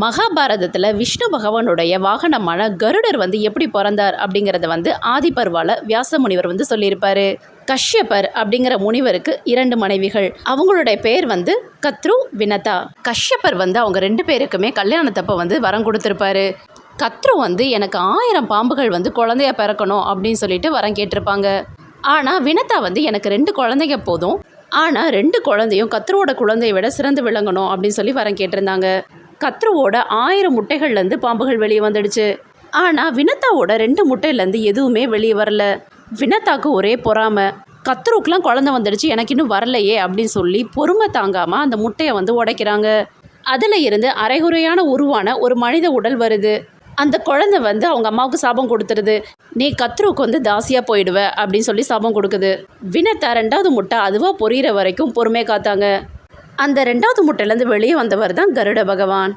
மகாபாரதத்தில் விஷ்ணு பகவானுடைய வாகனமான கருடர் எப்படி பிறந்தார் அப்படிங்கிறத ஆதிபர்வால வியாச முனிவர் சொல்லியிருப்பாரு. கஷ்யப்பர் அப்படிங்கிற முனிவருக்கு 2 மனைவிகள். அவங்களுடைய பேர் கத்ரு, வினதா. கஷ்யப்பர் அவங்க 2 பேருக்குமே கல்யாணத்தப்ப வரம் கொடுத்துருப்பாரு. கத்ரு எனக்கு 1000 பாம்புகள் குழந்தைய பிறக்கணும் அப்படின்னு சொல்லிட்டு வரம் கேட்டிருப்பாங்க. ஆனால் வினதா எனக்கு 2 குழந்தைங்க போதும், ஆனால் 2 குழந்தையும் கத்ருவோட குழந்தையை விட சிறந்து விளங்கணும் அப்படின்னு சொல்லி வரம் கேட்டிருந்தாங்க. கத்ருவோட 1000 முட்டைகள்லேருந்து பாம்புகள் வெளியே வந்துடுச்சு. ஆனால் வினதாவோட 2 முட்டையிலேருந்து எதுவுமே வெளியே வரல. வினதாக்கு ஒரே பொறாமை. கத்ருக்கெலாம் குழந்தை வந்துடுச்சு, எனக்கு இன்னும் வரலையே அப்படின்னு சொல்லி பொறுமை தாங்காமல் அந்த முட்டையை உடைக்கிறாங்க. அதில் இருந்து அரைகுறையான உருவான ஒரு மனித உடல் வருது. அந்த குழந்தை அவங்க அம்மாவுக்கு சாபம் கொடுத்துருது. நீ கத்ருக்கு தாசியாக போயிடுவ அப்படின்னு சொல்லி சாபம் கொடுக்குது. வினதா 2வது முட்டை அதுவாக பொரியிற வரைக்கும் பொறுமை காத்தாங்க. அந்த 2வது முட்டையிலேருந்து வெளியே வந்தவர் தான் கருட பகவான்.